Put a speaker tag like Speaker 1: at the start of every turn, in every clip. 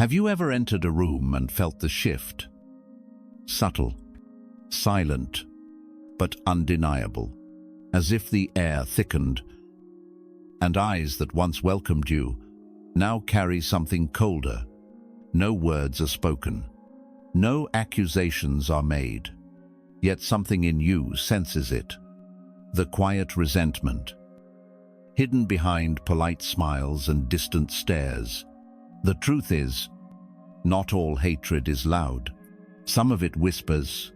Speaker 1: Have you ever entered a room and felt the shift? Subtle, silent, but undeniable, as if the air thickened, and eyes that once welcomed you now carry something colder. No words are spoken, no accusations are made, yet something in you senses it. The quiet resentment, hidden behind polite smiles and distant stares. The truth is, not all hatred is loud. Some of it whispers,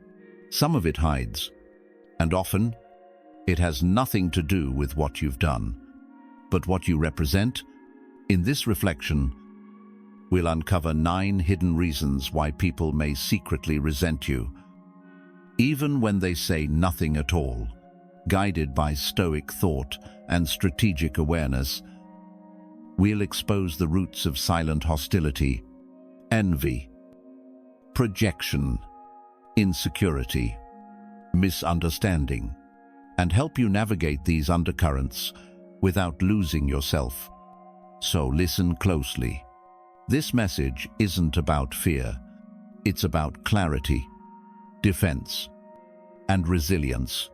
Speaker 1: some of it hides, and often it has nothing to do with what you've done, but what you represent. In this reflection, we'll uncover 9 hidden reasons why people may secretly resent you, even when they say nothing at all. Guided by Stoic thought and strategic awareness, we'll expose the roots of silent hostility, envy, projection, insecurity, misunderstanding, and help you navigate these undercurrents without losing yourself. So listen closely. This message isn't about fear. It's about clarity, defense, and resilience.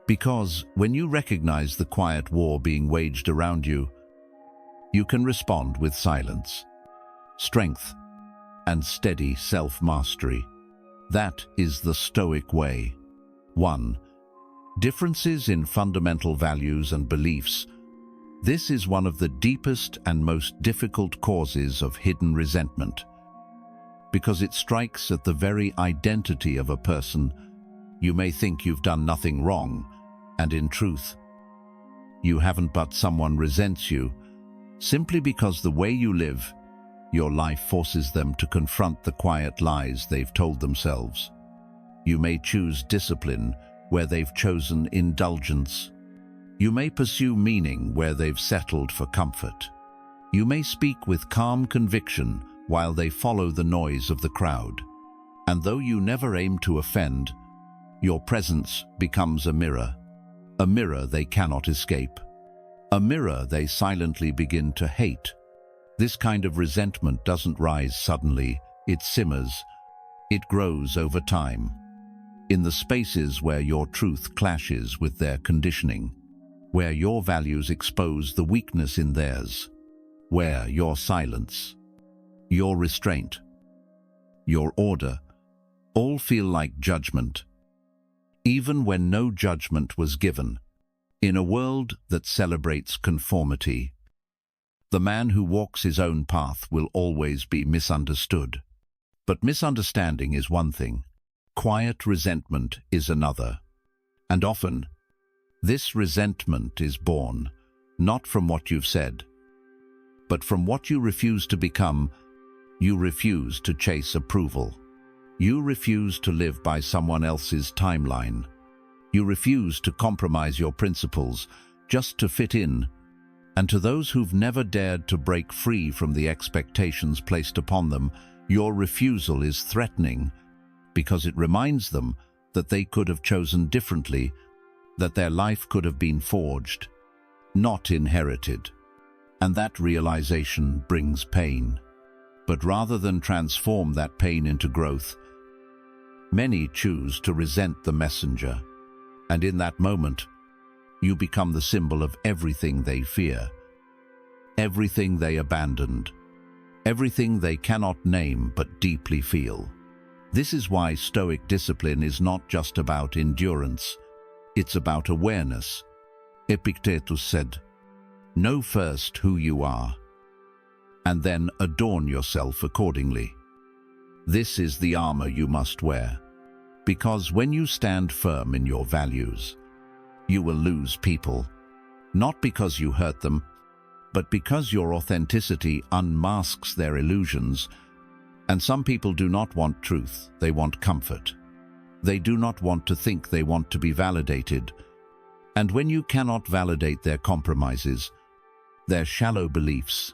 Speaker 1: Because when you recognize the quiet war being waged around you, you can respond with silence, strength, and steady self-mastery. That is the Stoic way. 1. Differences in fundamental values and beliefs. This is one of the deepest and most difficult causes of hidden resentment. Because it strikes at the very identity of a person. You may think you've done nothing wrong, and in truth, you haven't, but someone resents you simply because the way you live your life forces them to confront the quiet lies they've told themselves. You may choose discipline where they've chosen indulgence. You may pursue meaning where they've settled for comfort. You may speak with calm conviction while they follow the noise of the crowd. And though you never aim to offend, your presence becomes a mirror they cannot escape, a mirror they silently begin to hate. This kind of resentment doesn't rise suddenly, it simmers, it grows over time. In the spaces where your truth clashes with their conditioning, where your values expose the weakness in theirs, where your silence, your restraint, your order, all feel like judgment, even when no judgment was given. In a world that celebrates conformity, the man who walks his own path will always be misunderstood. But misunderstanding is one thing, quiet resentment is another. And often, this resentment is born not from what you've said, but from what you refuse to become. You refuse to chase approval. You refuse to live by someone else's timeline. You refuse to compromise your principles just to fit in. And to those who've never dared to break free from the expectations placed upon them, your refusal is threatening, because it reminds them that they could have chosen differently, that their life could have been forged, not inherited. And that realization brings pain. But rather than transform that pain into growth, many choose to resent the messenger. And in that moment, you become the symbol of everything they fear, everything they abandoned, everything they cannot name but deeply feel. This is why Stoic discipline is not just about endurance, it's about awareness. Epictetus said, "Know first who you are, and then adorn yourself accordingly." This is the armor you must wear, because when you stand firm in your values, you will lose people, not because you hurt them, but because your authenticity unmasks their illusions. And some people do not want truth, they want comfort. They do not want to think, they want to be validated. And when you cannot validate their compromises, their shallow beliefs,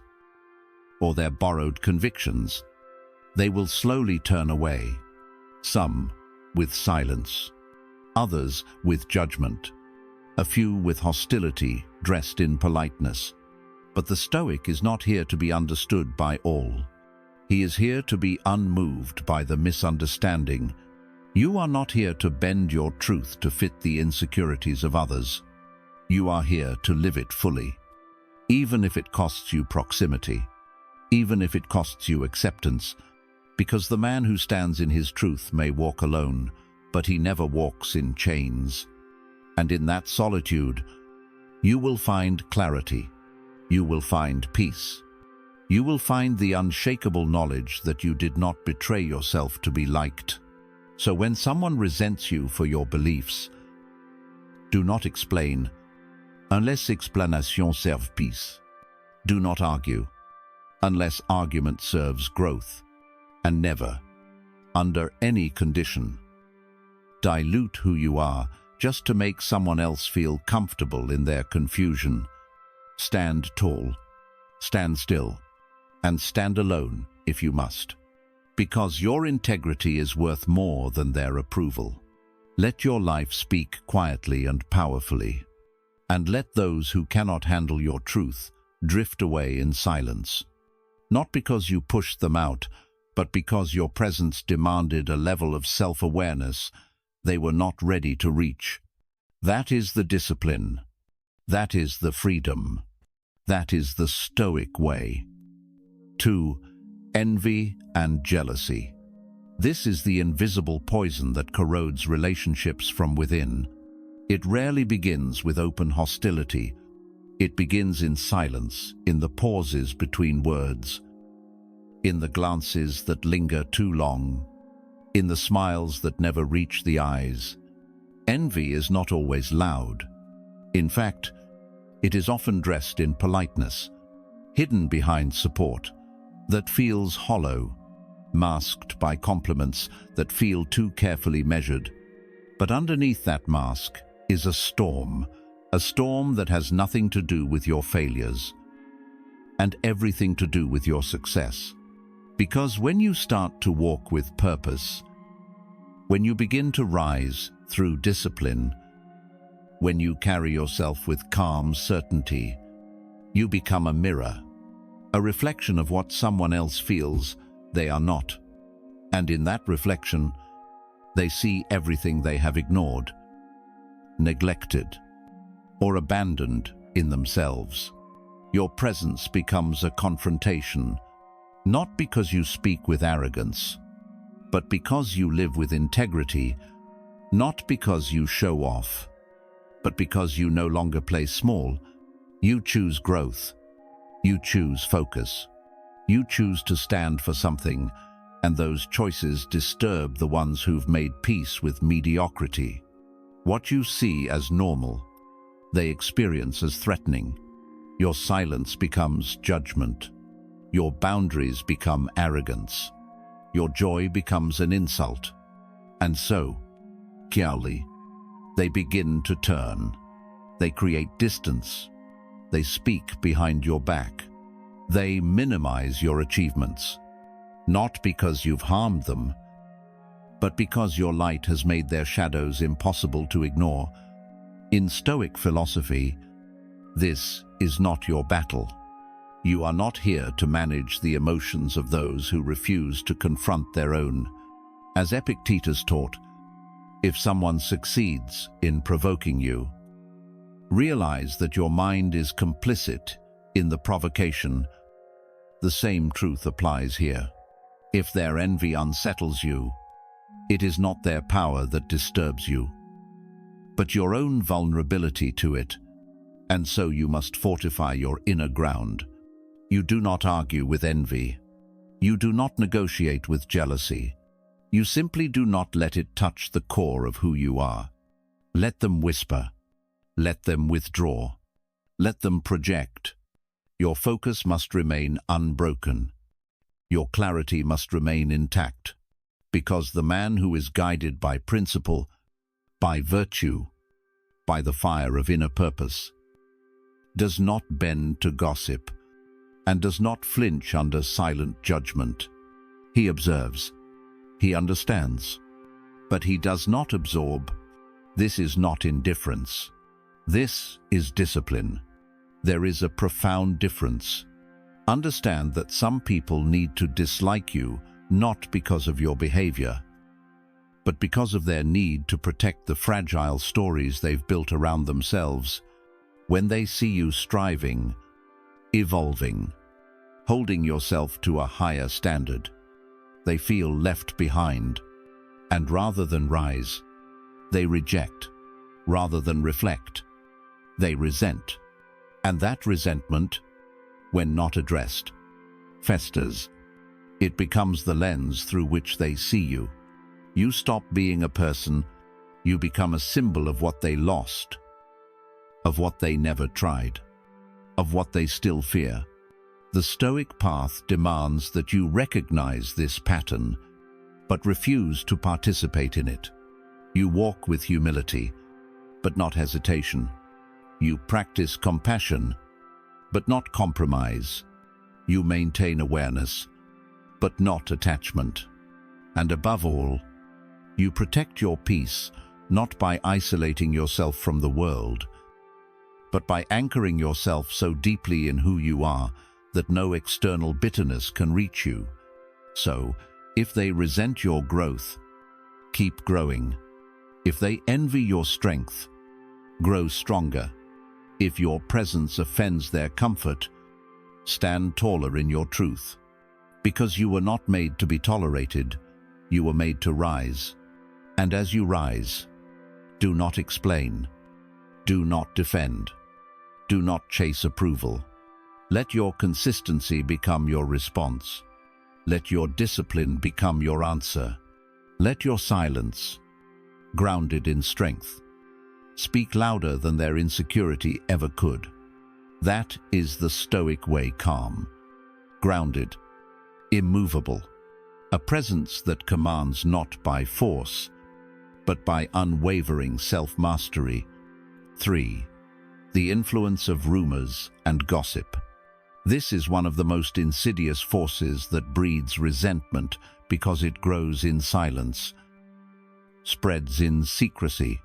Speaker 1: or their borrowed convictions, they will slowly turn away. Some with silence, others with judgment, a few with hostility dressed in politeness. But the Stoic is not here to be understood by all. He is here to be unmoved by the misunderstanding. You are not here to bend your truth to fit the insecurities of others. You are here to live it fully, even if it costs you proximity, even if it costs you acceptance, because the man who stands in his truth may walk alone, but he never walks in chains. And in that solitude, you will find clarity. You will find peace. You will find the unshakable knowledge that you did not betray yourself to be liked. So when someone resents you for your beliefs, do not explain, unless explanation serve peace. Do not argue, unless argument serves growth. And never, under any condition, dilute who you are just to make someone else feel comfortable in their confusion. Stand tall, stand still, and stand alone if you must, because your integrity is worth more than their approval. Let your life speak quietly and powerfully, and let those who cannot handle your truth drift away in silence. Not because you pushed them out, but because your presence demanded a level of self-awareness they were not ready to reach. That is the discipline. That is the freedom. That is the Stoic way. 2. Envy and jealousy. This is the invisible poison that corrodes relationships from within. It rarely begins with open hostility. It begins in silence, in the pauses between words, in the glances that linger too long, in the smiles that never reach the eyes. Envy is not always loud. In fact, it is often dressed in politeness, hidden behind support, that feels hollow, masked by compliments that feel too carefully measured. But underneath that mask is a storm that has nothing to do with your failures and everything to do with your success. Because when you start to walk with purpose, when you begin to rise through discipline, when you carry yourself with calm certainty, you become a mirror, a reflection of what someone else feels they are not. And in that reflection, they see everything they have ignored, neglected, or abandoned in themselves. Your presence becomes a confrontation, not because you speak with arrogance, but because you live with integrity, not because you show off, but because you no longer play small. You choose growth. You choose focus. You choose to stand for something, and those choices disturb the ones who've made peace with mediocrity. What you see as normal, they experience as threatening. Your silence becomes judgment. Your boundaries become arrogance. Your joy becomes an insult. And so, quietly, they begin to turn. They create distance. They speak behind your back. They minimize your achievements, not because you've harmed them, but because your light has made their shadows impossible to ignore. In Stoic philosophy, this is not your battle. You are not here to manage the emotions of those who refuse to confront their own. As Epictetus taught, if someone succeeds in provoking you, realize that your mind is complicit in the provocation. The same truth applies here. If their envy unsettles you, it is not their power that disturbs you, but your own vulnerability to it, and so you must fortify your inner ground. You do not argue with envy. You do not negotiate with jealousy. You simply do not let it touch the core of who you are. Let them whisper. Let them withdraw. Let them project. Your focus must remain unbroken. Your clarity must remain intact, because the man who is guided by principle, by virtue, by the fire of inner purpose, does not bend to gossip and does not flinch under silent judgment. He observes. He understands. But he does not absorb. This is not indifference. This is discipline. There is a profound difference. Understand that some people need to dislike you not because of your behavior, but because of their need to protect the fragile stories they've built around themselves. When they see you striving, evolving, holding yourself to a higher standard, they feel left behind, and rather than rise, they reject. Rather than reflect, they resent. And that resentment, when not addressed, festers. It becomes the lens through which they see you. You stop being a person, you become a symbol of what they lost, of what they never tried, of what they still fear. The Stoic path demands that you recognize this pattern, but refuse to participate in it. You walk with humility, but not hesitation. You practice compassion, but not compromise. You maintain awareness, but not attachment. And above all, you protect your peace, not by isolating yourself from the world, but by anchoring yourself so deeply in who you are that no external bitterness can reach you. So, if they resent your growth, keep growing. If they envy your strength, grow stronger. If your presence offends their comfort, stand taller in your truth. Because you were not made to be tolerated, you were made to rise. And as you rise, do not explain, do not defend, do not chase approval. Let your consistency become your response. Let your discipline become your answer. Let your silence, grounded in strength, speak louder than their insecurity ever could. That is the Stoic way: calm, grounded, immovable, a presence that commands not by force, but by unwavering self-mastery. 3. The influence of rumors and gossip. This is one of the most insidious forces that breeds resentment because it grows in silence, spreads in secrecy,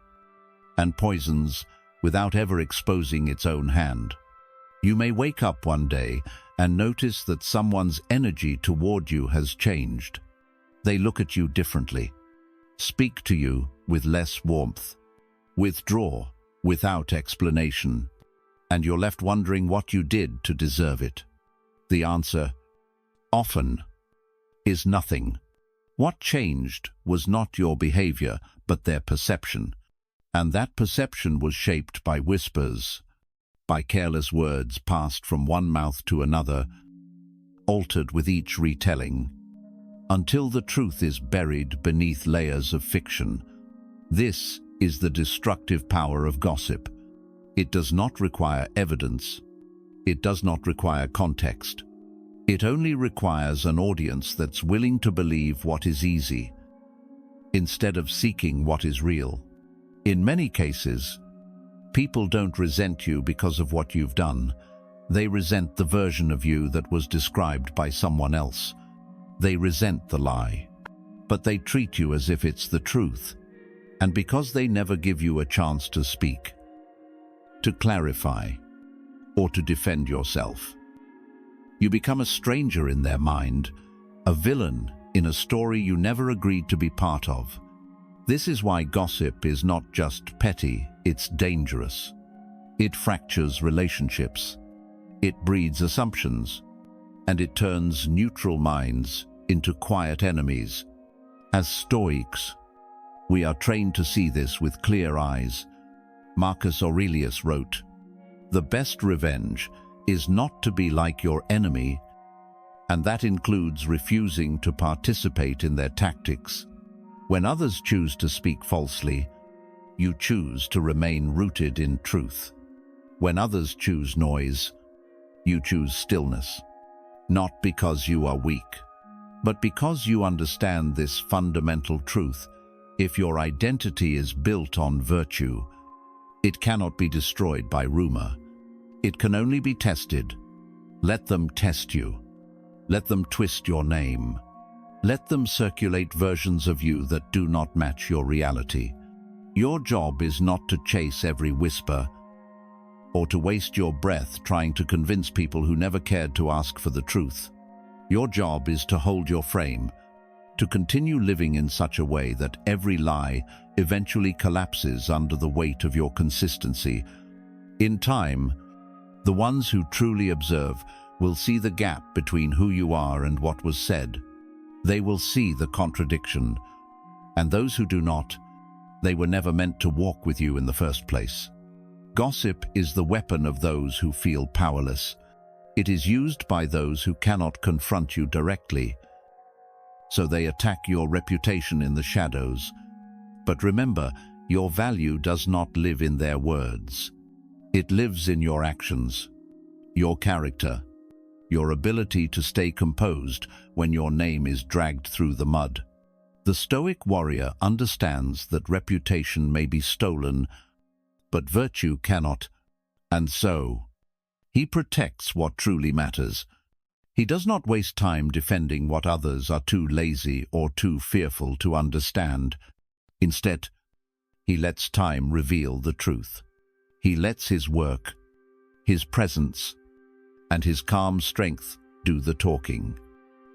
Speaker 1: and poisons without ever exposing its own hand. You may wake up one day and notice that someone's energy toward you has changed. They look at you differently, speak to you with less warmth, withdraw without explanation, and you're left wondering what you did to deserve it. The answer, often, is nothing. What changed was not your behavior, but their perception. And that perception was shaped by whispers, by careless words passed from one mouth to another, altered with each retelling, until the truth is buried beneath layers of fiction. This is the destructive power of gossip. It does not require evidence. It does not require context. It only requires an audience that's willing to believe what is easy, instead of seeking what is real. In many cases, people don't resent you because of what you've done. They resent the version of you that was described by someone else. They resent the lie, but they treat you as if it's the truth. And because they never give you a chance to speak, to clarify, or to defend yourself, you become a stranger in their mind, a villain in a story you never agreed to be part of. This is why gossip is not just petty, it's dangerous. It fractures relationships, it breeds assumptions, and it turns neutral minds into quiet enemies. As Stoics, we are trained to see this with clear eyes. Marcus Aurelius wrote, "The best revenge is not to be like your enemy," and that includes refusing to participate in their tactics. When others choose to speak falsely, you choose to remain rooted in truth. When others choose noise, you choose stillness. Not because you are weak, but because you understand this fundamental truth. If your identity is built on virtue, it cannot be destroyed by rumor. It can only be tested. Let them test you. Let them twist your name. Let them circulate versions of you that do not match your reality. Your job is not to chase every whisper, or to waste your breath trying to convince people who never cared to ask for the truth. Your job is to hold your frame, to continue living in such a way that every lie eventually collapses under the weight of your consistency. In time, the ones who truly observe will see the gap between who you are and what was said. They will see the contradiction, and those who do not, they were never meant to walk with you in the first place. Gossip is the weapon of those who feel powerless. It is used by those who cannot confront you directly, so they attack your reputation in the shadows. But remember, your value does not live in their words. It lives in your actions, your character, your ability to stay composed when your name is dragged through the mud. The Stoic warrior understands that reputation may be stolen, but virtue cannot, and so he protects what truly matters. He does not waste time defending what others are too lazy or too fearful to understand. Instead, he lets time reveal the truth. He lets his work, his presence, and his calm strength do the talking.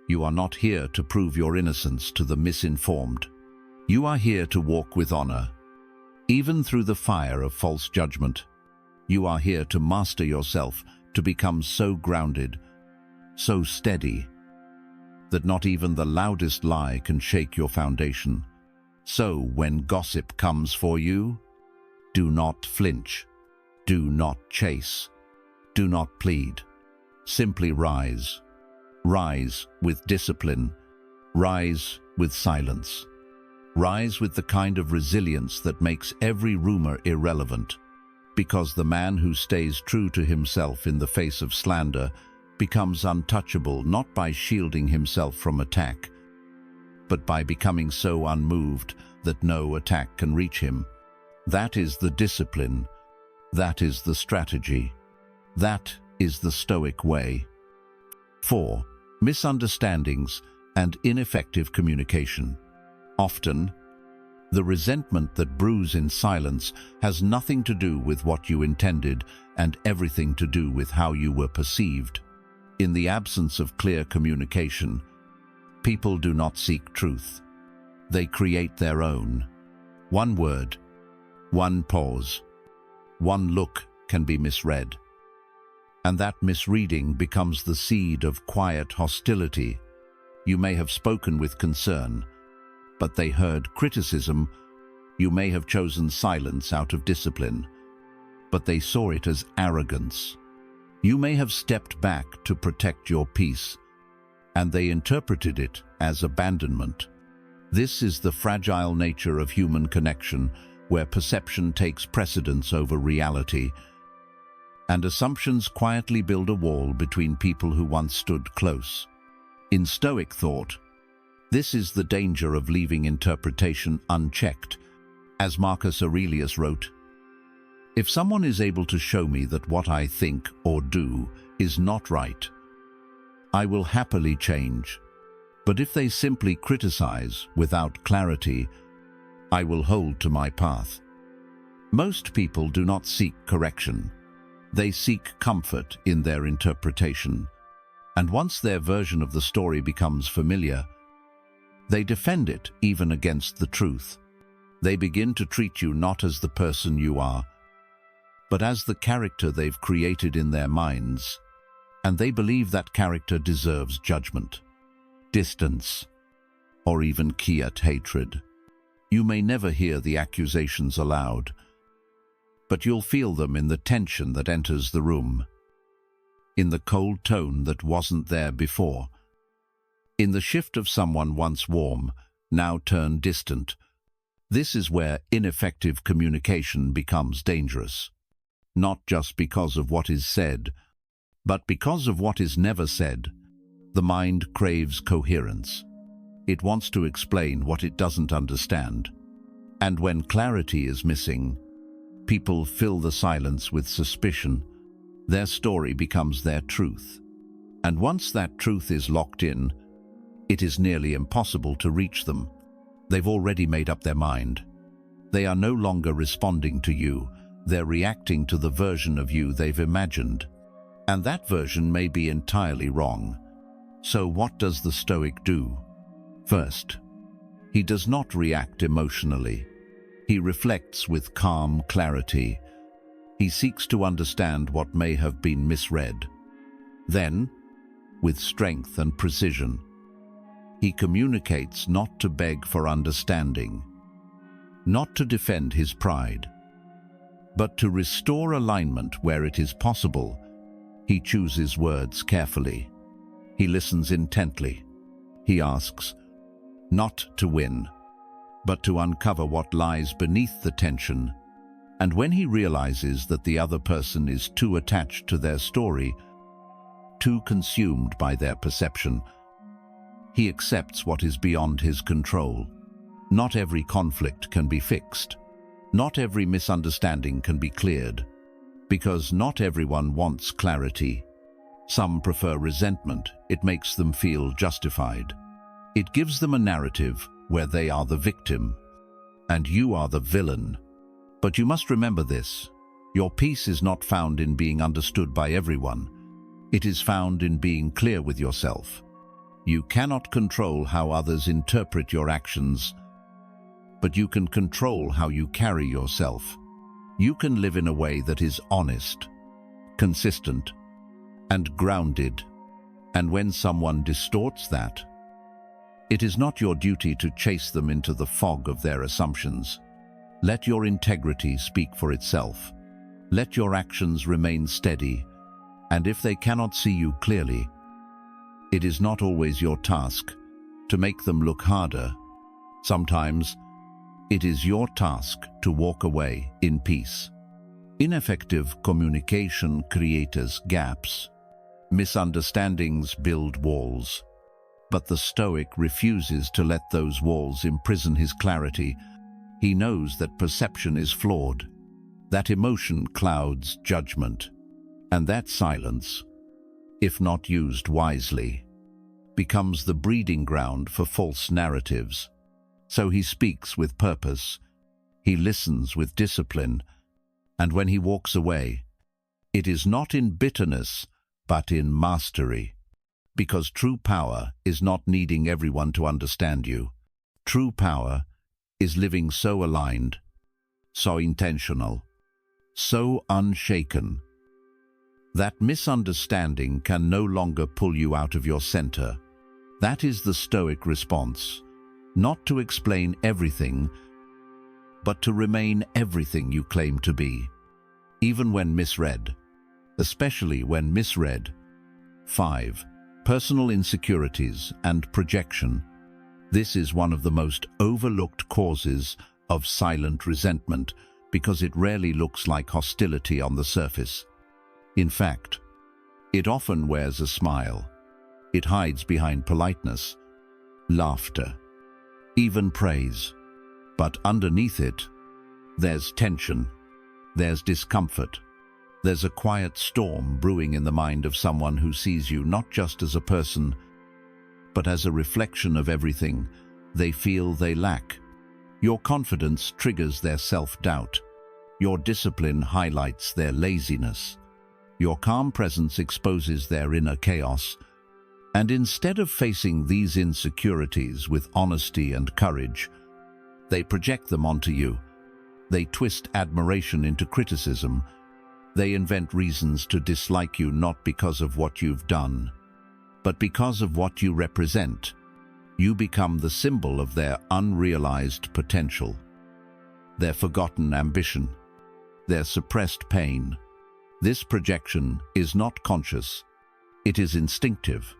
Speaker 1: You are not here to prove your innocence to the misinformed. You are here to walk with honor, even through the fire of false judgment. You are here to master yourself, to become so grounded, so steady, that not even the loudest lie can shake your foundation. So when gossip comes for you, do not flinch, do not chase, do not plead. Simply rise. Rise with discipline. Rise with silence. Rise with the kind of resilience that makes every rumor irrelevant, because the man who stays true to himself in the face of slander becomes untouchable not by shielding himself from attack, but by becoming so unmoved that no attack can reach him. That is the discipline. That is the strategy. That is the Stoic way. 4. Misunderstandings and ineffective communication. Often, the resentment that brews in silence has nothing to do with what you intended and everything to do with how you were perceived. In the absence of clear communication, people do not seek truth. They create their own. One word, one pause, one look can be misread. And that misreading becomes the seed of quiet hostility. You may have spoken with concern, but they heard criticism. You may have chosen silence out of discipline, but they saw it as arrogance. You may have stepped back to protect your peace, and they interpreted it as abandonment. This is the fragile nature of human connection, where perception takes precedence over reality, and assumptions quietly build a wall between people who once stood close. In Stoic thought, this is the danger of leaving interpretation unchecked. As Marcus Aurelius wrote, "If someone is able to show me that what I think or do is not right, I will happily change. But if they simply criticize without clarity, I will hold to my path." Most people do not seek correction. They seek comfort in their interpretation. And once their version of the story becomes familiar, they defend it even against the truth. They begin to treat you not as the person you are, but as the character they've created in their minds, and they believe that character deserves judgment, distance, or even quiet hatred. You may never hear the accusations aloud, but you'll feel them in the tension that enters the room, in the cold tone that wasn't there before, in the shift of someone once warm, now turned distant. This is where ineffective communication becomes dangerous, not just because of what is said, but because of what is never said. The mind craves coherence. It wants to explain what it doesn't understand. And when clarity is missing, people fill the silence with suspicion. Their story becomes their truth. And once that truth is locked in, it is nearly impossible to reach them. They've already made up their mind. They are no longer responding to you. They're reacting to the version of you they've imagined, and that version may be entirely wrong. So what does the Stoic do? First, he does not react emotionally. He reflects with calm clarity. He seeks to understand what may have been misread. Then, with strength and precision, he communicates not to beg for understanding, not to defend his pride, but to restore alignment where it is possible. He chooses words carefully. He listens intently. He asks, not to win, but to uncover what lies beneath the tension. And when he realizes that the other person is too attached to their story, too consumed by their perception, he accepts what is beyond his control. Not every conflict can be fixed. Not every misunderstanding can be cleared, because not everyone wants clarity. Some prefer resentment. It makes them feel justified. It gives them a narrative where they are the victim, and you are the villain. But you must remember this: your peace is not found in being understood by everyone. It is found in being clear with yourself. You cannot control how others interpret your actions, but you can control how you carry yourself. You can live in a way that is honest, consistent, and grounded. And when someone distorts that, it is not your duty to chase them into the fog of their assumptions. Let your integrity speak for itself. Let your actions remain steady, and if they cannot see you clearly, it is not always your task to make them look harder. Sometimes it is your task to walk away in peace. Ineffective communication creates gaps. Misunderstandings build walls. But the Stoic refuses to let those walls imprison his clarity. He knows that perception is flawed, that emotion clouds judgment, and that silence, if not used wisely, becomes the breeding ground for false narratives. So he speaks with purpose, he listens with discipline, and when he walks away, it is not in bitterness, but in mastery. Because true power is not needing everyone to understand you. True power is living so aligned, so intentional, so unshaken, that misunderstanding can no longer pull you out of your center. That is the Stoic response. Not to explain everything, but to remain everything you claim to be, even when misread, especially when misread. 5. Personal insecurities and projection. This is one of the most overlooked causes of silent resentment because it rarely looks like hostility on the surface. In fact, it often wears a smile. It hides behind politeness, laughter, even praise. But underneath it, there's tension, there's discomfort. There's a quiet storm brewing in the mind of someone who sees you not just as a person, but as a reflection of everything they feel they lack. Your confidence triggers their self-doubt. Your discipline highlights their laziness. Your calm presence exposes their inner chaos. And instead of facing these insecurities with honesty and courage, they project them onto you. They twist admiration into criticism. They invent reasons to dislike you not because of what you've done, but because of what you represent. You become the symbol of their unrealized potential, their forgotten ambition, their suppressed pain. This projection is not conscious. It is instinctive.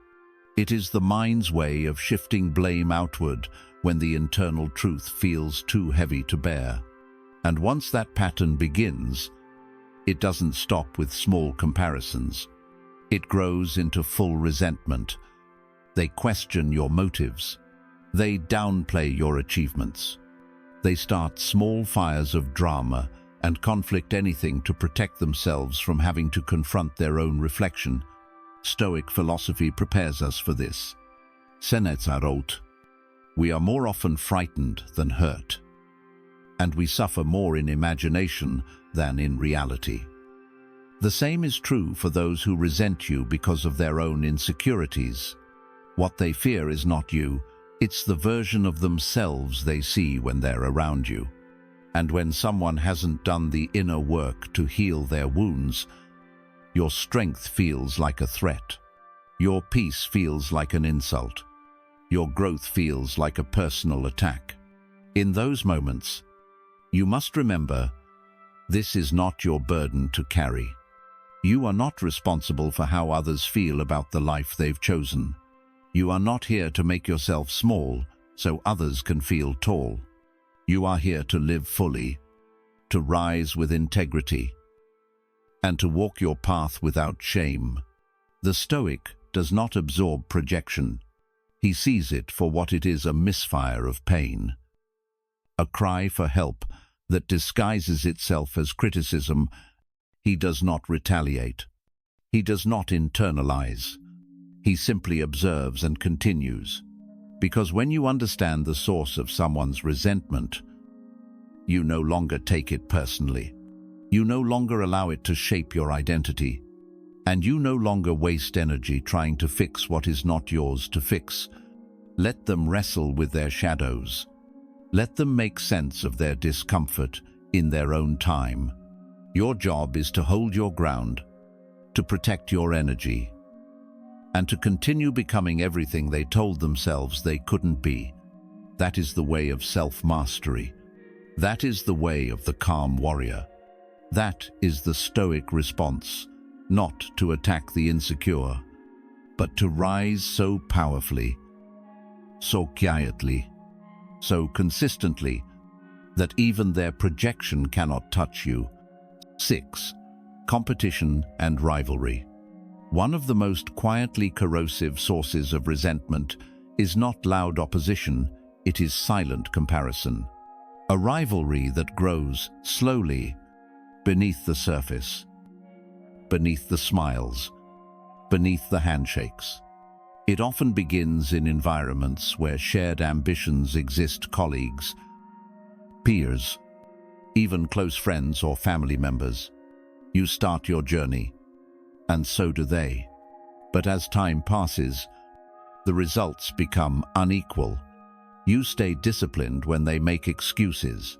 Speaker 1: It is the mind's way of shifting blame outward when the internal truth feels too heavy to bear. And once that pattern begins, it doesn't stop with small comparisons. It grows into full resentment. They question your motives. They downplay your achievements. They start small fires of drama and conflict anything to protect themselves from having to confront their own reflection. Stoic philosophy prepares us for this. Seneca wrote, "We are more often frightened than hurt." and we suffer more in imagination than in reality. The same is true for those who resent you because of their own insecurities. What they fear is not you, it's the version of themselves they see when they're around you. And when someone hasn't done the inner work to heal their wounds, your strength feels like a threat. Your peace feels like an insult. Your growth feels like a personal attack. In those moments, you must remember, this is not your burden to carry. You are not responsible for how others feel about the life they've chosen. You are not here to make yourself small so others can feel tall. You are here to live fully, to rise with integrity, and to walk your path without shame. The Stoic does not absorb projection. He sees it for what it is, a misfire of pain. A cry for help that disguises itself as criticism. He does not retaliate. He does not internalize. He simply observes and continues. Because when you understand the source of someone's resentment, you no longer take it personally. You no longer allow it to shape your identity. And you no longer waste energy trying to fix what is not yours to fix. Let them wrestle with their shadows. Let them make sense of their discomfort in their own time. Your job is to hold your ground, to protect your energy, and to continue becoming everything they told themselves they couldn't be. That is the way of self-mastery. That is the way of the calm warrior. That is the Stoic response, not to attack the insecure, but to rise so powerfully, so quietly, so consistently, that even their projection cannot touch you. 6. Competition and rivalry. One of the most quietly corrosive sources of resentment is not loud opposition, it is silent comparison. A rivalry that grows slowly beneath the surface, beneath the smiles, beneath the handshakes. It often begins in environments where shared ambitions exist: colleagues, peers, even close friends or family members. You start your journey, and so do they. But as time passes, the results become unequal. You stay disciplined when they make excuses.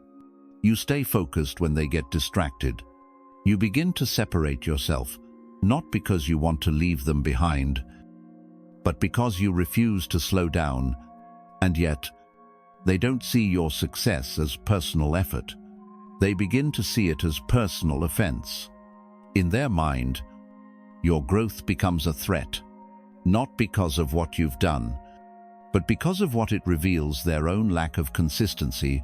Speaker 1: You stay focused when they get distracted. You begin to separate yourself, not because you want to leave them behind, but because you refuse to slow down, and yet they don't see your success as personal effort. They begin to see it as personal offense. In their mind, your growth becomes a threat, not because of what you've done, but because of what it reveals: their own lack of consistency,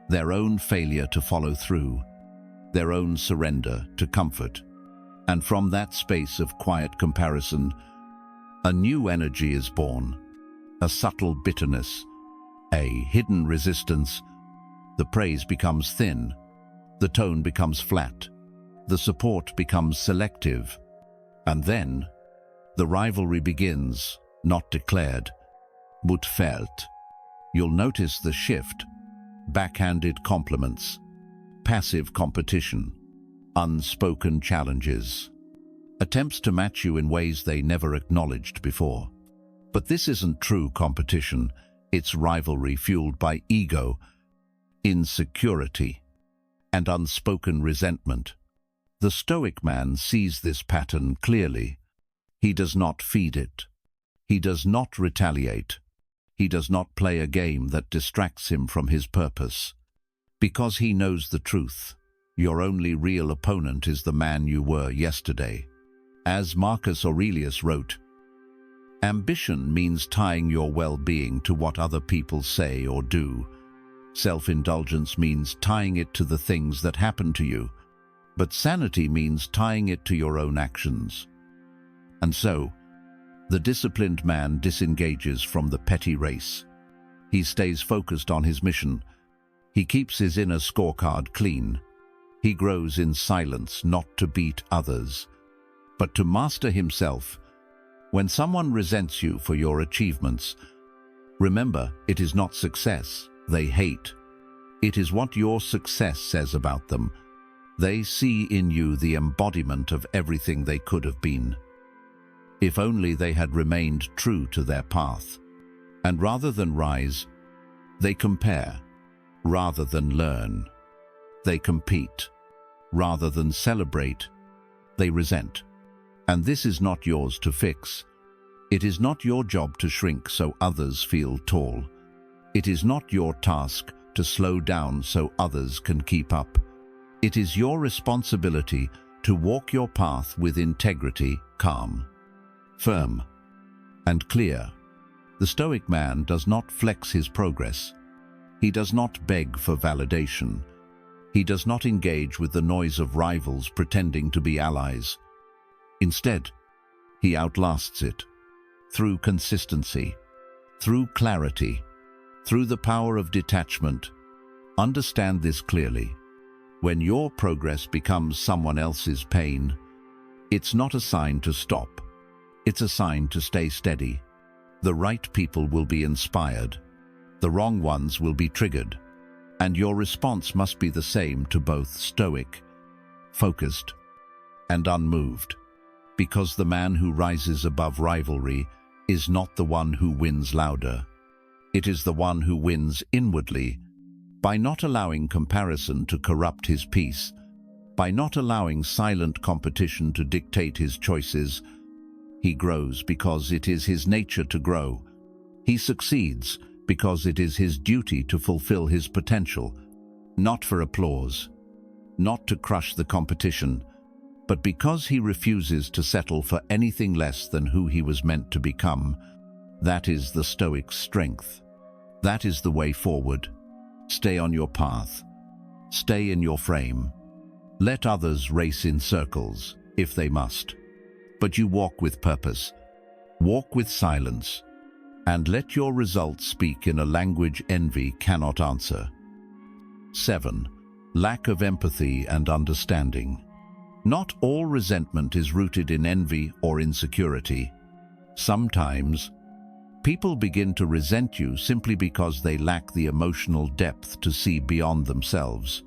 Speaker 1: their own failure to follow through, their own surrender to comfort. And from that space of quiet comparison, a new energy is born, a subtle bitterness, a hidden resistance. The praise becomes thin, the tone becomes flat, the support becomes selective, and then the rivalry begins, not declared, but felt. You'll notice the shift: backhanded compliments, passive competition, unspoken challenges, attempts to match you in ways they never acknowledged before. But this isn't true competition, it's rivalry fueled by ego, insecurity, and unspoken resentment. The Stoic man sees this pattern clearly. He does not feed it. He does not retaliate. He does not play a game that distracts him from his purpose. Because he knows the truth. Your only real opponent is the man you were yesterday. As Marcus Aurelius wrote, ambition means tying your well-being to what other people say or do. Self-indulgence means tying it to the things that happen to you. But sanity means tying it to your own actions. And so, the disciplined man disengages from the petty race. He stays focused on his mission. He keeps his inner scorecard clean. He grows in silence, not to beat others, but to master himself. When someone resents you for your achievements, remember, it is not success they hate. It is what your success says about them. They see in you the embodiment of everything they could have been. If only they had remained true to their path. And rather than rise, they compare. Rather than learn, they compete. Rather than celebrate, they resent. And this is not yours to fix. It is not your job to shrink so others feel tall. It is not your task to slow down so others can keep up. It is your responsibility to walk your path with integrity, calm, firm, and clear. The Stoic man does not flex his progress. He does not beg for validation. He does not engage with the noise of rivals pretending to be allies. Instead, he outlasts it through consistency, through clarity, through the power of detachment. Understand this clearly. When your progress becomes someone else's pain, it's not a sign to stop. It's a sign to stay steady. The right people will be inspired. The wrong ones will be triggered. And your response must be the same to both stoic, focused, and unmoved. Because the man who rises above rivalry is not the one who wins louder. It is the one who wins inwardly, by not allowing comparison to corrupt his peace, by not allowing silent competition to dictate his choices. He grows because it is his nature to grow. He succeeds because it is his duty to fulfill his potential, not for applause, not to crush the competition, but because he refuses to settle for anything less than who he was meant to become. That is the Stoic's strength. That is the way forward. Stay on your path. Stay in your frame. Let others race in circles, if they must. But you walk with purpose. Walk with silence. And let your results speak in a language envy cannot answer. 7. Lack of empathy and understanding. Not all resentment is rooted in envy or insecurity. Sometimes, people begin to resent you simply because they lack the emotional depth to see beyond themselves.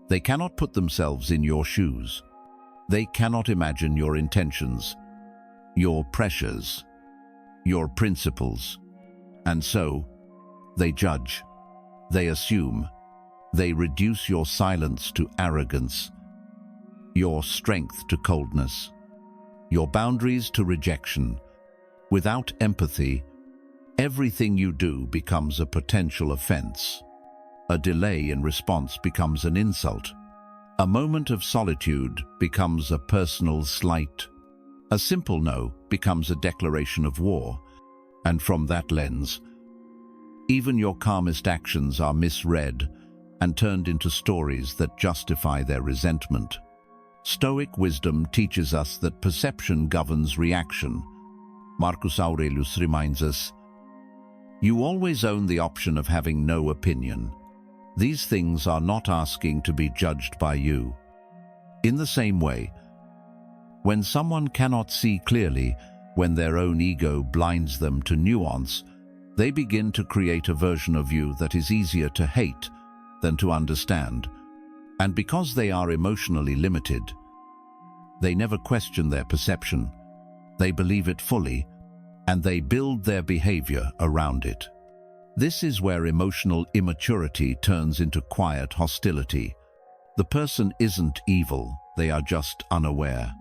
Speaker 1: They cannot put themselves in your shoes. They cannot imagine your intentions, your pressures, your principles. And so, they judge, they assume, they reduce your silence to arrogance, your strength to coldness, your boundaries to rejection. Without empathy, everything you do becomes a potential offense. A delay in response becomes an insult. A moment of solitude becomes a personal slight. A simple no becomes a declaration of war. And from that lens, even your calmest actions are misread and turned into stories that justify their resentment. Stoic wisdom teaches us that perception governs reaction. Marcus Aurelius reminds us, "You always own the option of having no opinion. These things are not asking to be judged by you." In the same way, when someone cannot see clearly, when their own ego blinds them to nuance, they begin to create a version of you that is easier to hate than to understand. And because they are emotionally limited, they never question their perception. They believe it fully, and they build their behavior around it. This is where emotional immaturity turns into quiet hostility. The person isn't evil, they are just unaware.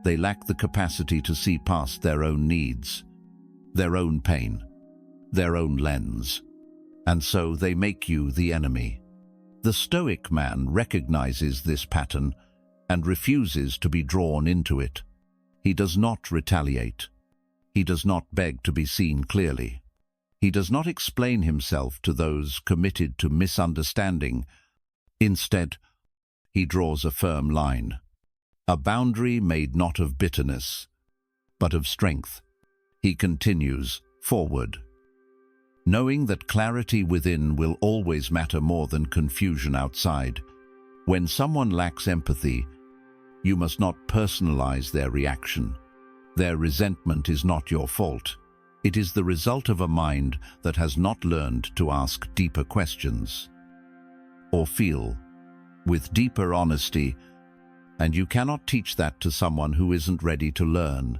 Speaker 1: They lack the capacity to see past their own needs, their own pain, their own lens, and so they make you the enemy. The Stoic man recognizes this pattern and refuses to be drawn into it. He does not retaliate. He does not beg to be seen clearly. He does not explain himself to those committed to misunderstanding. Instead, he draws a firm line, a boundary made not of bitterness, but of strength. He continues forward, knowing that clarity within will always matter more than confusion outside. When someone lacks empathy, you must not personalize their reaction. Their resentment is not your fault. It is the result of a mind that has not learned to ask deeper questions. or feel, with deeper honesty, and you cannot teach that to someone who isn't ready to learn.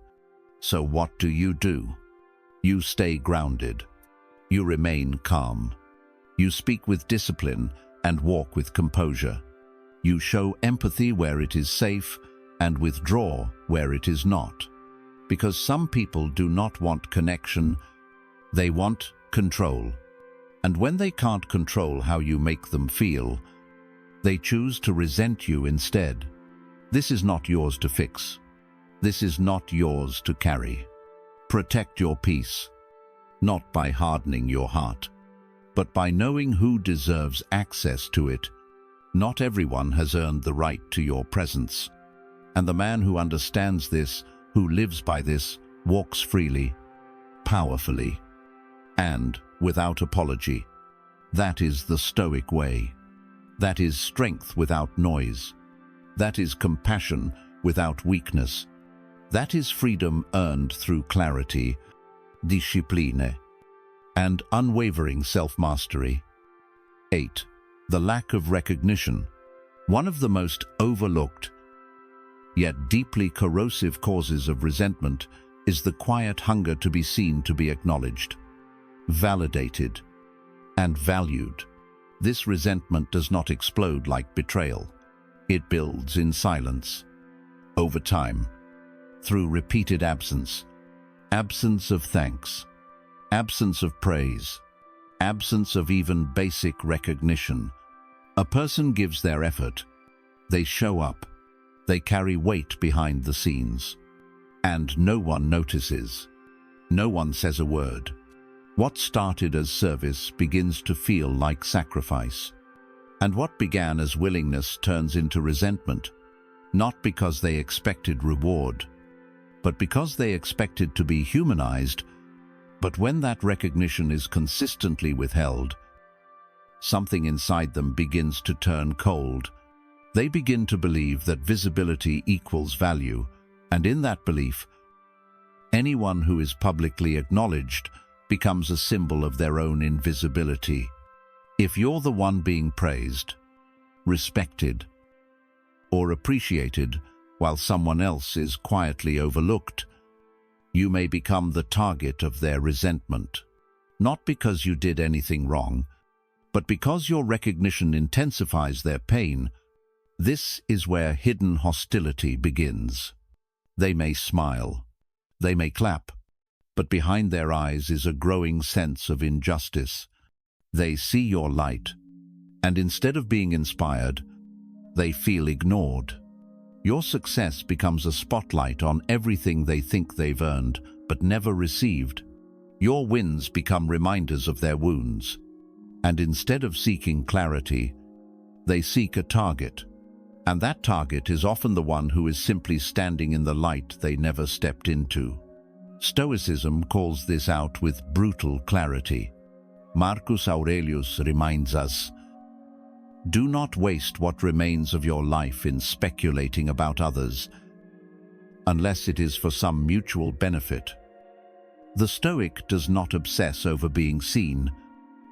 Speaker 1: So what do? You stay grounded. You remain calm. You speak with discipline and walk with composure. You show empathy where it is safe and withdraw where it is not. Because some people do not want connection, they want control. And when they can't control how you make them feel, they choose to resent you instead. This is not yours to fix. This is not yours to carry. Protect your peace, not by hardening your heart, but by knowing who deserves access to it. Not everyone has earned the right to your presence. And the man who understands this, who lives by this, walks freely, powerfully, and without apology. That is the Stoic way. That is strength without noise. That is compassion without weakness. That is freedom earned through clarity, discipline, and unwavering self-mastery. 8. The lack of recognition. One of the most overlooked, yet deeply corrosive causes of resentment is the quiet hunger to be seen, to be acknowledged, validated, and valued. This resentment does not explode like betrayal. It builds in silence, over time, through repeated absence of thanks, absence of praise, absence of even basic recognition. A person gives their effort, they show up, they carry weight behind the scenes, and no one notices. No one says a word. What started as service begins to feel like sacrifice. And what began as willingness turns into resentment, not because they expected reward, but because they expected to be humanized. But when that recognition is consistently withheld, something inside them begins to turn cold. They begin to believe that visibility equals value, and in that belief, anyone who is publicly acknowledged becomes a symbol of their own invisibility. If you're the one being praised, respected, or appreciated while someone else is quietly overlooked, you may become the target of their resentment. Not because you did anything wrong, but because your recognition intensifies their pain. This is where hidden hostility begins. They may smile, they may clap, but behind their eyes is a growing sense of injustice. They see your light, and instead of being inspired, they feel ignored. Your success becomes a spotlight on everything they think they've earned but never received. Your wins become reminders of their wounds, and instead of seeking clarity, they seek a target. And that target is often the one who is simply standing in the light they never stepped into. Stoicism calls this out with brutal clarity. Marcus Aurelius reminds us, "Do not waste what remains of your life in speculating about others, unless it is for some mutual benefit." The Stoic does not obsess over being seen.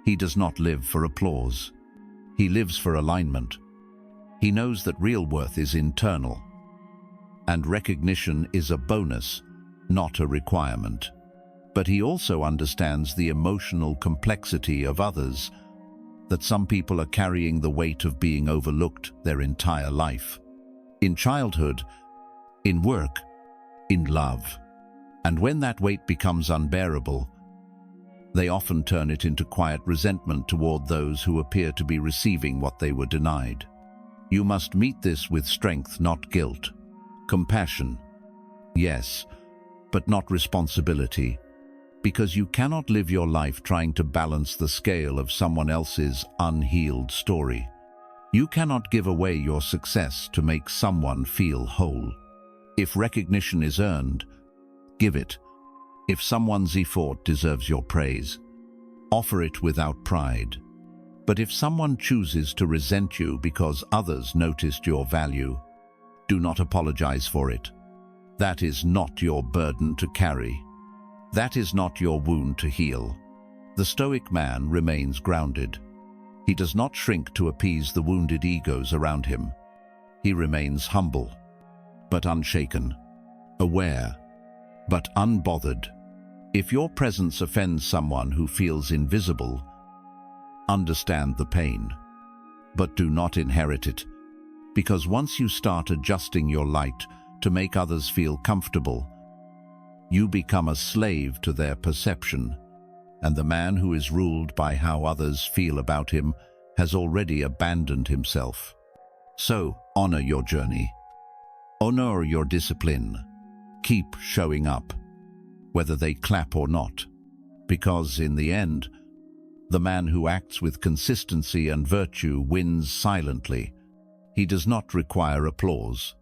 Speaker 1: He does not live for applause. He lives for alignment. He knows that real worth is internal, and recognition is a bonus, not a requirement. But he also understands the emotional complexity of others, that some people are carrying the weight of being overlooked their entire life. In childhood, in work, in love. And when that weight becomes unbearable, they often turn it into quiet resentment toward those who appear to be receiving what they were denied. You must meet this with strength, not guilt. Compassion, yes, but not responsibility, because you cannot live your life trying to balance the scale of someone else's unhealed story. You cannot give away your success to make someone feel whole. If recognition is earned, give it. If someone's effort deserves your praise, offer it without pride. But if someone chooses to resent you because others noticed your value, do not apologize for it. That is not your burden to carry. That is not your wound to heal. The Stoic man remains grounded. He does not shrink to appease the wounded egos around him. He remains humble, but unshaken, aware, but unbothered. If your presence offends someone who feels invisible, understand the pain, but do not inherit it, because once you start adjusting your light to make others feel comfortable, you become a slave to their perception, and the man who is ruled by how others feel about him has already abandoned himself. So, honor your journey. Honor your discipline. Keep showing up, whether they clap or not, because in the end, the man who acts with consistency and virtue wins silently. He does not require applause.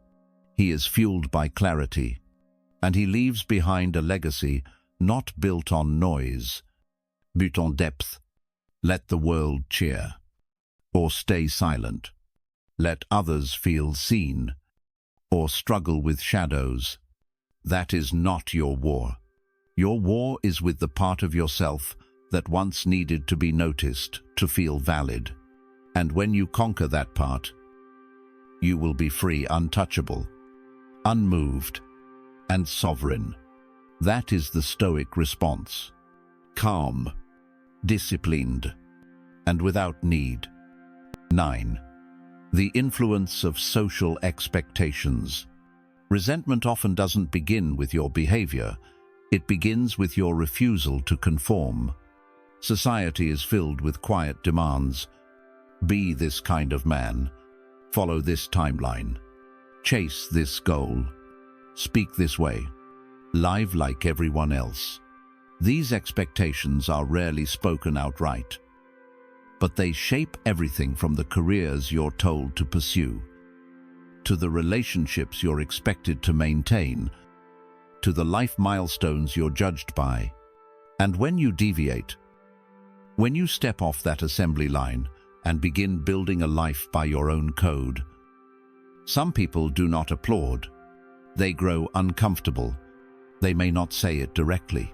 Speaker 1: He is fueled by clarity, and he leaves behind a legacy not built on noise, but on depth. Let the world cheer, or stay silent. Let others feel seen, or struggle with shadows. That is not your war. Your war is with the part of yourself that once needed to be noticed, to feel valid. And when you conquer that part, you will be free, untouchable, unmoved, and sovereign. That is the Stoic response. Calm, disciplined, and without need. 9. The influence of social expectations. Resentment often doesn't begin with your behavior. It begins with your refusal to conform. Society is filled with quiet demands. Be this kind of man. Follow this timeline. Chase this goal. Speak this way. Live like everyone else. These expectations are rarely spoken outright, but they shape everything from the careers you're told to pursue, to the relationships you're expected to maintain, to the life milestones you're judged by. And when you deviate, when you step off that assembly line and begin building a life by your own code, some people do not applaud. They grow uncomfortable. They may not say it directly,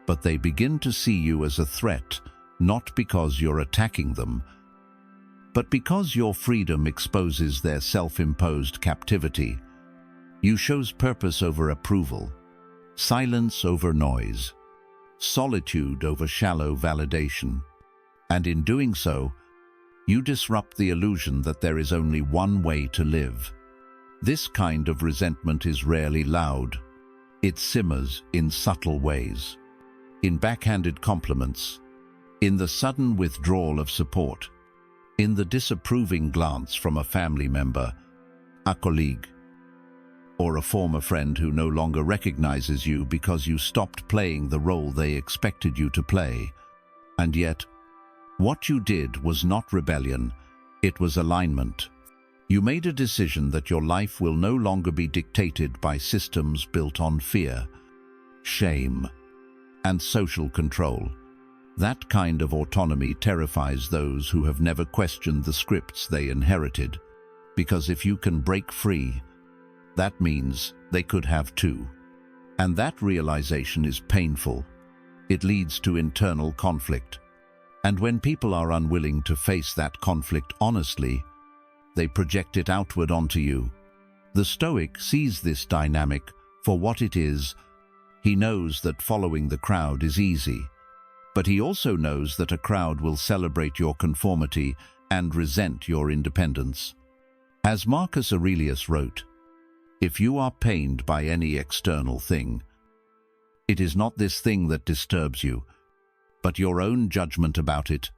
Speaker 1: but they begin to see you as a threat, not because you're attacking them, but because your freedom exposes their self-imposed captivity. You chose purpose over approval, silence over noise, solitude over shallow validation, and in doing so, you disrupt the illusion that there is only one way to live. This kind of resentment is rarely loud. It simmers in subtle ways, in backhanded compliments, in the sudden withdrawal of support, in the disapproving glance from a family member, a colleague, or a former friend who no longer recognizes you because you stopped playing the role they expected you to play. And yet, what you did was not rebellion, it was alignment. You made a decision that your life will no longer be dictated by systems built on fear, shame, and social control. That kind of autonomy terrifies those who have never questioned the scripts they inherited, because if you can break free, that means they could have too. And that realization is painful. It leads to internal conflict. And when people are unwilling to face that conflict honestly, they project it outward onto you. The Stoic sees this dynamic for what it is. He knows that following the crowd is easy, but he also knows that a crowd will celebrate your conformity and resent your independence. As Marcus Aurelius wrote, "If you are pained by any external thing, it is not this thing that disturbs you, but your own judgment about it,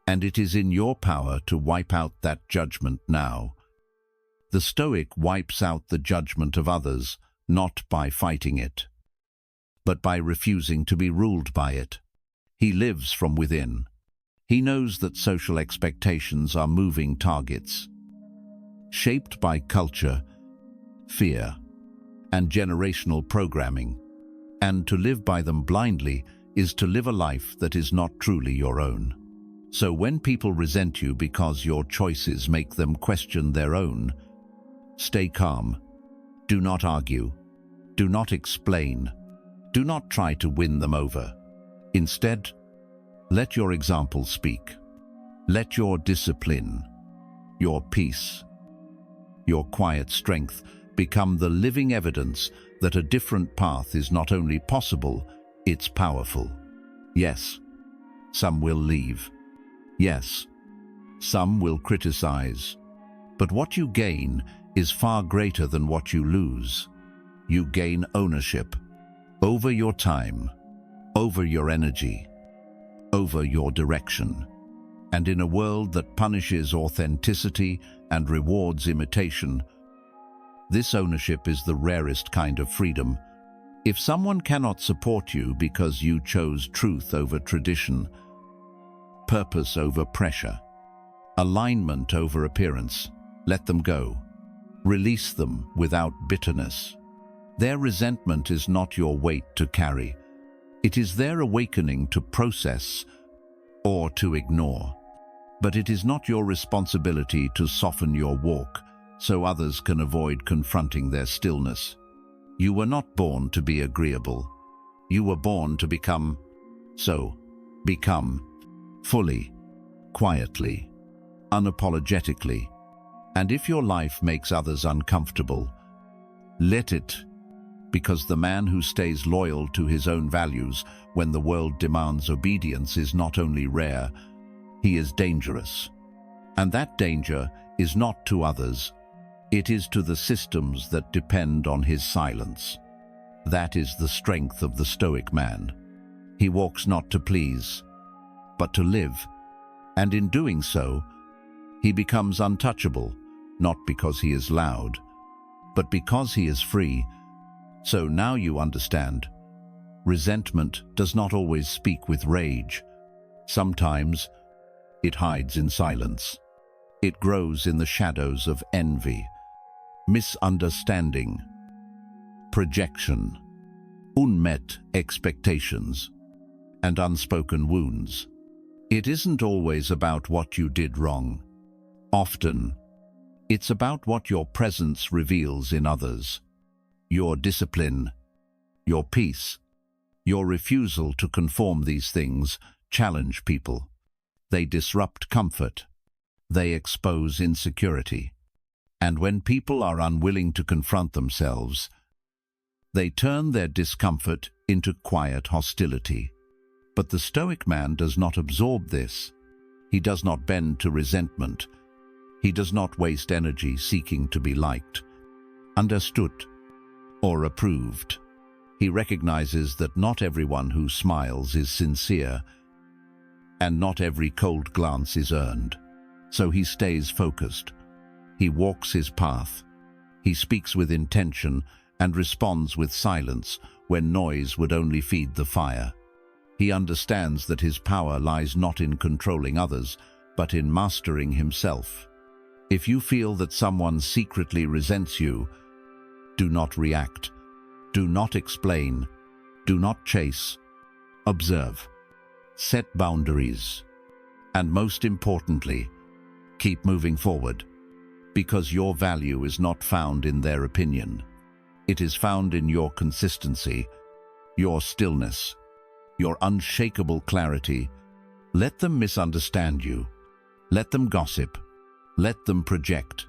Speaker 1: and it is in your power to wipe out that judgment now." The Stoic wipes out the judgment of others, not by fighting it, but by refusing to be ruled by it. He lives from within. He knows that social expectations are moving targets, shaped by culture, fear, and generational programming, and to live by them blindly is to live a life that is not truly your own. So when people resent you because your choices make them question their own, stay calm. Do not argue. Do not explain. Do not try to win them over. Instead, let your example speak. Let your discipline, your peace, your quiet strength become the living evidence that a different path is not only possible, it's powerful. Yes, some will leave. Yes, some will criticize. But what you gain is far greater than what you lose. You gain ownership over your time, over your energy, over your direction. And in a world that punishes authenticity and rewards imitation, this ownership is the rarest kind of freedom. If someone cannot support you because you chose truth over tradition, purpose over pressure, alignment over appearance, let them go. Release them without bitterness. Their resentment is not your weight to carry. It is their awakening to process or to ignore. But it is not your responsibility to soften your walk so others can avoid confronting their stillness. You were not born to be agreeable. You were born to become. So, become fully, quietly, unapologetically. And if your life makes others uncomfortable, let it, because the man who stays loyal to his own values when the world demands obedience is not only rare, he is dangerous. And that danger is not to others, it is to the systems that depend on his silence. That is the strength of the Stoic man. He walks not to please, but to live. And in doing so, he becomes untouchable, not because he is loud, but because he is free. So now you understand. Resentment does not always speak with rage. Sometimes it hides in silence. It grows in the shadows of envy, misunderstanding, projection, unmet expectations, and unspoken wounds. It isn't always about what you did wrong. Often, it's about what your presence reveals in others. Your discipline, your peace, your refusal to conform. These things challenge people. They disrupt comfort. They expose insecurity. And when people are unwilling to confront themselves, they turn their discomfort into quiet hostility. But the Stoic man does not absorb this. He does not bend to resentment. He does not waste energy seeking to be liked, understood, or approved. He recognizes that not everyone who smiles is sincere, and not every cold glance is earned. So he stays focused. He walks his path. He speaks with intention and responds with silence when noise would only feed the fire. He understands that his power lies not in controlling others, but in mastering himself. If you feel that someone secretly resents you, do not react. Do not explain. Do not chase. Observe. Set boundaries. And most importantly, keep moving forward. Because your value is not found in their opinion. It is found in your consistency, your stillness, your unshakable clarity. Let them misunderstand you. Let them gossip. Let them project.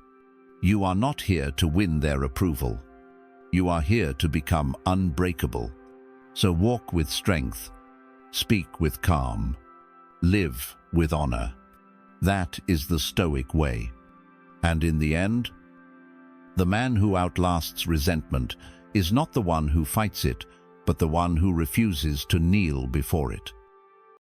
Speaker 1: You are not here to win their approval. You are here to become unbreakable. So walk with strength, speak with calm, live with honor. That is the Stoic way. And in the end, the man who outlasts resentment is not the one who fights it, but the one who refuses to kneel before it.